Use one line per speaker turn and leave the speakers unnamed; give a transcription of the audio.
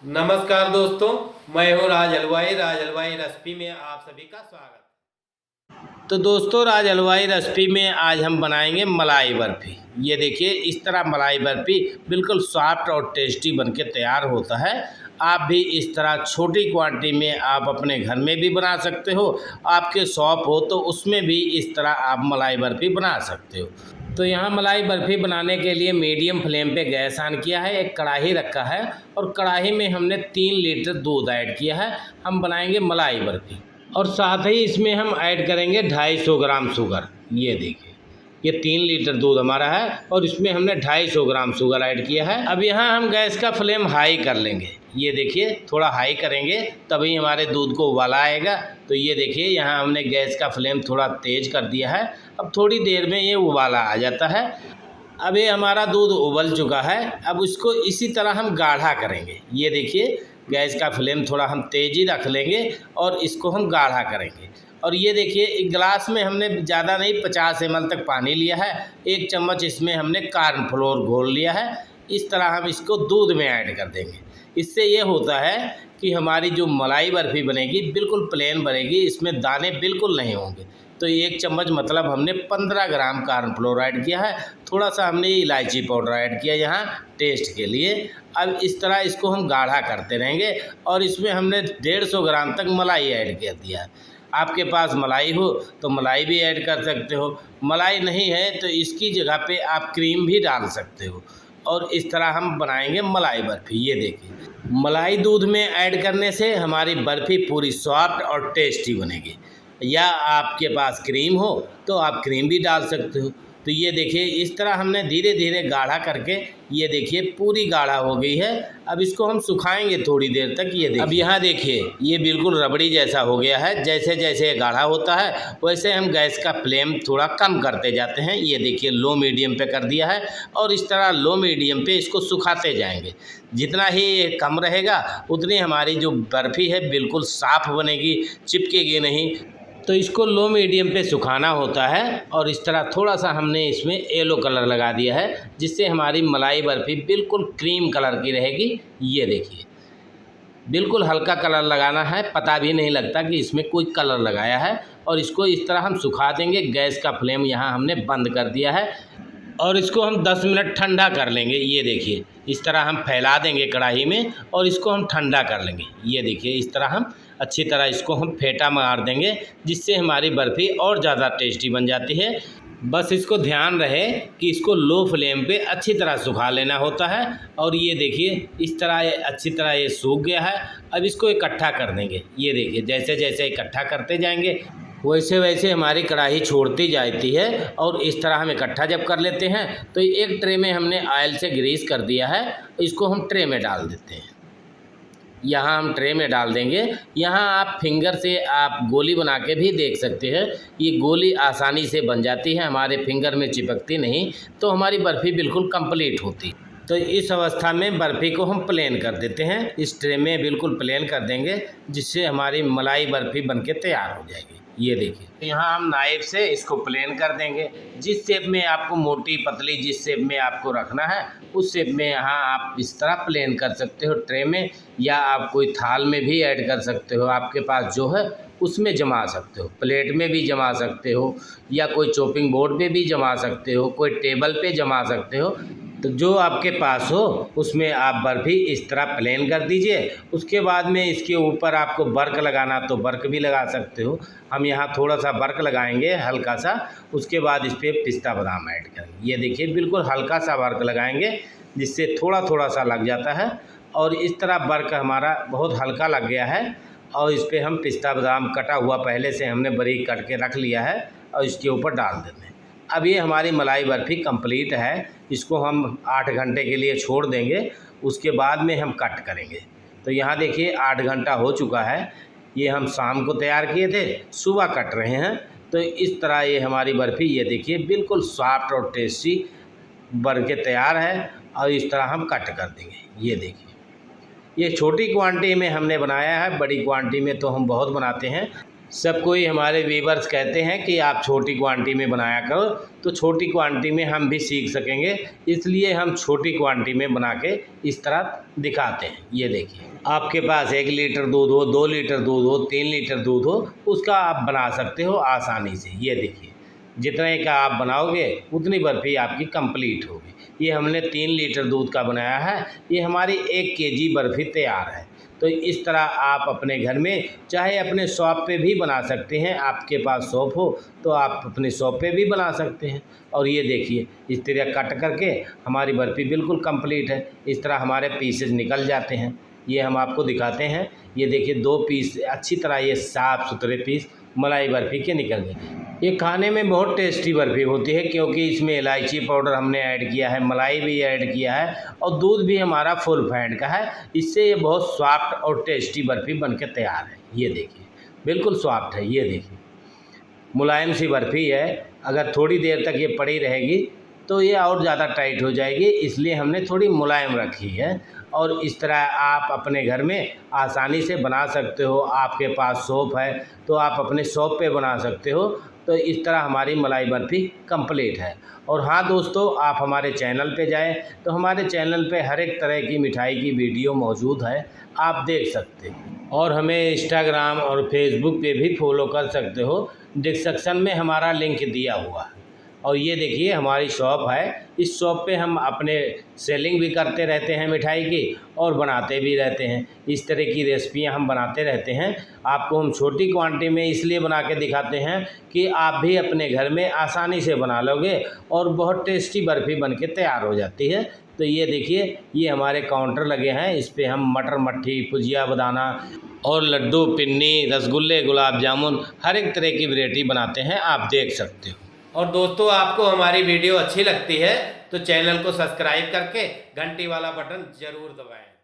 नमस्कार दोस्तों, मैं हूं राज हलवाई रेसिपी में आप सभी का स्वागत। तो दोस्तों, राज हलवाई रेसिपी में आज हम बनाएंगे मलाई बर्फ़ी। ये देखिए, इस तरह मलाई बर्फ़ी बिल्कुल सॉफ्ट और टेस्टी बनके तैयार होता है। आप भी इस तरह छोटी क्वांटिटी में आप अपने घर में भी बना सकते हो। आपके शॉप हो तो उसमें भी इस तरह आप मलाई बर्फ़ी बना सकते हो। तो यहाँ मलाई बर्फ़ी बनाने के लिए मीडियम फ्लेम पे गैस ऑन किया है, एक कढ़ाई रखा है और कढ़ाई में हमने 3 लीटर दूध ऐड किया है। हम बनाएंगे मलाई बर्फ़ी और साथ ही इसमें हम ऐड करेंगे 250 ग्राम शुगर। ये देखिए, ये 3 लीटर दूध हमारा है और इसमें हमने 250 ग्राम शुगर ऐड किया है। अब यहाँ हम गैस का फ्लेम हाई कर लेंगे। ये देखिए, थोड़ा हाई करेंगे तभी हमारे दूध को उबाला आएगा। तो ये देखिए, यहाँ हमने गैस का फ्लेम थोड़ा तेज़ कर दिया है। अब थोड़ी देर में ये उबाला आ जाता है। अब ये हमारा दूध उबल चुका है। अब इसको इसी तरह हम गाढ़ा करेंगे। ये देखिए, गैस का फ्लेम थोड़ा हम तेज़ ही रख लेंगे और इसको हम गाढ़ा करेंगे। और ये देखिए, एक गिलास में हमने ज़्यादा नहीं 50 ml तक पानी लिया है। 1 चम्मच इसमें हमने कॉर्नफ्लोर घोल लिया है। इस तरह हम इसको दूध में ऐड कर देंगे। इससे ये होता है कि हमारी जो मलाई बर्फ़ी बनेगी बिल्कुल प्लेन बनेगी, इसमें दाने बिल्कुल नहीं होंगे। तो 1 चम्मच मतलब हमने 15 ग्राम कॉर्नफ्लोर ऐड किया है। थोड़ा सा हमने इलायची पाउडर ऐड किया यहाँ टेस्ट के लिए। अब इस तरह इसको हम गाढ़ा करते रहेंगे और इसमें हमने 150 ग्राम तक मलाई ऐड कर दिया है। आपके पास मलाई हो तो मलाई भी ऐड कर सकते हो, मलाई नहीं है तो इसकी जगह पे आप क्रीम भी डाल सकते हो। और इस तरह हम बनाएंगे मलाई बर्फ़ी। ये देखिए, मलाई दूध में ऐड करने से हमारी बर्फ़ी पूरी सॉफ्ट और टेस्टी बनेगी। या आपके पास क्रीम हो तो आप क्रीम भी डाल सकते हो। तो ये देखिए, इस तरह हमने धीरे धीरे गाढ़ा करके, ये देखिए पूरी गाढ़ा हो गई है। अब इसको हम सुखाएंगे थोड़ी देर तक। ये देखिए, अब यहाँ देखिए, ये बिल्कुल रबड़ी जैसा हो गया है। जैसे जैसे गाढ़ा होता है वैसे हम गैस का फ्लेम थोड़ा कम करते जाते हैं। ये देखिए, लो मीडियम पे कर दिया है और इस तरह लो मीडियम पे इसको सुखाते जाएंगे। जितना ही ये कम रहेगा उतनी हमारी जो बर्फ़ी है बिल्कुल साफ़ बनेगी, चिपकेगी नहीं। तो इसको लो मीडियम पे सुखाना होता है। और इस तरह थोड़ा सा हमने इसमें येलो कलर लगा दिया है, जिससे हमारी मलाई बर्फ़ी बिल्कुल क्रीम कलर की रहेगी। ये देखिए, बिल्कुल हल्का कलर लगाना है, पता भी नहीं लगता कि इसमें कोई कलर लगाया है। और इसको इस तरह हम सुखा देंगे। गैस का फ्लेम यहाँ हमने बंद कर दिया है और इसको हम 10 मिनट ठंडा कर लेंगे। ये देखिए, इस तरह हम फैला देंगे कढ़ाई में और इसको हम ठंडा कर लेंगे। ये देखिए, इस तरह हम अच्छी तरह इसको हम फेंटा मार देंगे, जिससे हमारी बर्फ़ी और ज़्यादा टेस्टी बन जाती है। बस इसको ध्यान रहे कि इसको लो फ्लेम पे अच्छी तरह सुखा लेना होता है। और ये देखिए, इस तरह ये अच्छी तरह ये सूख गया है। अब इसको इकट्ठा कर देंगे। ये देखिए, जैसे जैसे इकट्ठा करते जाएंगे वैसे वैसे हमारी कढ़ाई छोड़ती जाती है। और इस तरह हम इकट्ठा जब कर लेते हैं तो एक ट्रे में हमने ऑयल से ग्रीस कर दिया है। इसको हम ट्रे में डाल देते हैं। यहाँ हम ट्रे में डाल देंगे। यहाँ आप फिंगर से आप गोली बना के भी देख सकते हैं। ये गोली आसानी से बन जाती है, हमारे फिंगर में चिपकती नहीं, तो हमारी बर्फ़ी बिल्कुल कंप्लीट होती। तो इस अवस्था में बर्फ़ी को हम प्लेन कर देते हैं। इस ट्रे में बिल्कुल प्लेन कर देंगे, जिससे हमारी मलाई बर्फ़ी बनके तैयार हो जाएगी। ये देखिए, यहाँ हम नाइफ से इसको प्लेन कर देंगे। जिस शेप में आपको मोटी पतली जिस शेप में आपको रखना है उस शेप में यहाँ आप इस तरह प्लेन कर सकते हो ट्रे में, या आप कोई थाल में भी ऐड कर सकते हो। आपके पास जो है उसमें जमा सकते हो, प्लेट में भी जमा सकते हो, या कोई चॉपिंग बोर्ड पे भी जमा सकते हो, कोई टेबल पे जमा सकते हो। तो जो आपके पास हो उसमें आप बर्फ़ी इस तरह प्लेन कर दीजिए। उसके बाद में इसके ऊपर आपको वर्क लगाना तो वर्क भी लगा सकते हो। हम यहाँ थोड़ा सा वर्क लगाएंगे हल्का सा, उसके बाद इस पर पिस्ता बादाम ऐड करेंगे। ये देखिए, बिल्कुल हल्का सा वर्क लगाएंगे, जिससे थोड़ा थोड़ा सा लग जाता है। और इस तरह वर्क हमारा बहुत हल्का लग गया है। और इस पर हम पिस्ता बादाम कटा हुआ पहले से हमने बारीक कट के रख लिया है और इसके ऊपर डाल देते हैं। अब ये हमारी मलाई बर्फ़ी कंप्लीट है। इसको हम 8 घंटे के लिए छोड़ देंगे, उसके बाद में हम कट करेंगे। तो यहाँ देखिए, 8 घंटा हो चुका है। ये हम शाम को तैयार किए थे, सुबह कट रहे हैं। तो इस तरह ये हमारी बर्फ़ी, ये देखिए, बिल्कुल सॉफ्ट और टेस्टी बन के तैयार है। और इस तरह हम कट कर देंगे। ये देखिए, ये छोटी क्वांटिटी में हमने बनाया है, बड़ी क्वांटिटी में तो हम बहुत बनाते हैं। सब कोई हमारे व्यूअर्स कहते हैं कि आप छोटी क्वांटिटी में बनाया करो, तो छोटी क्वांटिटी में हम भी सीख सकेंगे, इसलिए हम छोटी क्वांटिटी में बना के इस तरह दिखाते हैं। ये देखिए, आपके पास 1 लीटर दूध हो, 2 लीटर दूध हो, 3 लीटर दूध हो, उसका आप बना सकते हो आसानी से। ये देखिए, जितने का आप बनाओगे उतनी बर्फ़ी आपकी कंप्लीट होगी। ये हमने 3 लीटर दूध का बनाया है, ये हमारी 1 केजी बर्फ़ी तैयार है। तो इस तरह आप अपने घर में चाहे अपने शॉप पे भी बना सकते हैं। आपके पास शॉप हो तो आप अपने शॉप पे भी बना सकते हैं। और ये देखिए, इस तरह कट करके हमारी बर्फ़ी बिल्कुल कंप्लीट है। इस तरह हमारे पीसेज निकल जाते हैं। ये हम आपको दिखाते हैं। ये देखिए 2 पीस अच्छी तरह ये साफ़ सुथरे पीस मलाई बर्फ़ी के निकल गए। ये खाने में बहुत टेस्टी बर्फ़ी होती है, क्योंकि इसमें इलायची पाउडर हमने ऐड किया है, मलाई भी ऐड किया है और दूध भी हमारा फुल फैट का है। इससे ये बहुत सॉफ्ट और टेस्टी बर्फ़ी बनके तैयार है। ये देखिए, बिल्कुल सॉफ्ट है। ये देखिए, मुलायम सी बर्फ़ी है। अगर थोड़ी देर तक ये पड़ी रहेगी तो ये और ज़्यादा टाइट हो जाएगी, इसलिए हमने थोड़ी मुलायम रखी है। और इस तरह आप अपने घर में आसानी से बना सकते हो। आपके पास शॉप है तो आप अपने शॉप पे बना सकते हो। तो इस तरह हमारी मलाई बर्फ़ी कंप्लीट है। और हाँ दोस्तों, आप हमारे चैनल पे जाएं तो हमारे चैनल पे हर एक तरह की मिठाई की वीडियो मौजूद है, आप देख सकते हैं। और हमें इंस्टाग्राम और फेसबुक पे भी फॉलो कर सकते हो, डिस्क्रिप्शन में हमारा लिंक दिया हुआ है। और ये देखिए हमारी शॉप है। इस शॉप पे हम अपने सेलिंग भी करते रहते हैं मिठाई की और बनाते भी रहते हैं। इस तरह की रेसिपियां हम बनाते रहते हैं। आपको हम छोटी क्वांटिटी में इसलिए बना के दिखाते हैं कि आप भी अपने घर में आसानी से बना लोगे और बहुत टेस्टी बर्फ़ी बन के तैयार हो जाती है। तो ये देखिए, ये हमारे काउंटर लगे हैं। इस पर हम मटर मट्ठी, भुजिया बनाना और लड्डू, पिन्नी, रसगुल्ले, गुलाब जामुन हर एक तरह की वैरायटी बनाते हैं, आप देख सकते हो। और दोस्तों, आपको हमारी वीडियो अच्छी लगती है तो चैनल को सब्सक्राइब करके घंटी वाला बटन ज़रूर दबाएं।